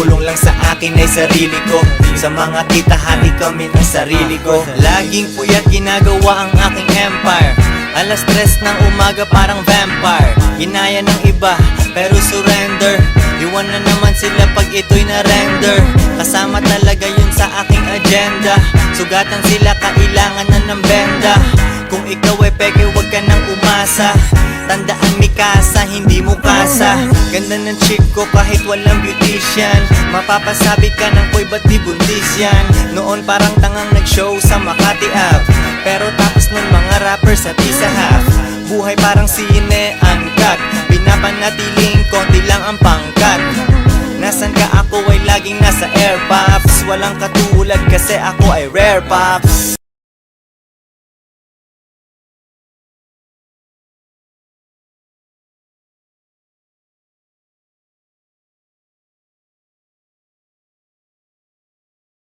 tumulong lang sa akin ay sarili ko. Sa mga tita hati kami ng sarili ko. Laging puyat ginagawa ang aking empire. Alas 3 ng umaga parang vampire. Ginaya ng iba pero surrender. Iwan na naman sila pag ito'y na-render. Kasama talaga yun sa aking agenda. Sugatan sila kailangan na ng benda. Kung ikaw ay peke wag ka nang umasa. Tandaan Mikasa, hindi mo kasa. Ganda ng chick ko kahit walang beautician. Mapapasabi ka ng koy ba't di buntis yan. Noon parang tangang nag-show sa Makati Ave. Pero tapos nun mga rapper sa Pizza Half. Buhay parang sine, uncut. Pinapanatiling konti lang ang pangkat. Nasan ka ako ay laging nasa air pops. Walang katulad kasi ako ay rare pops.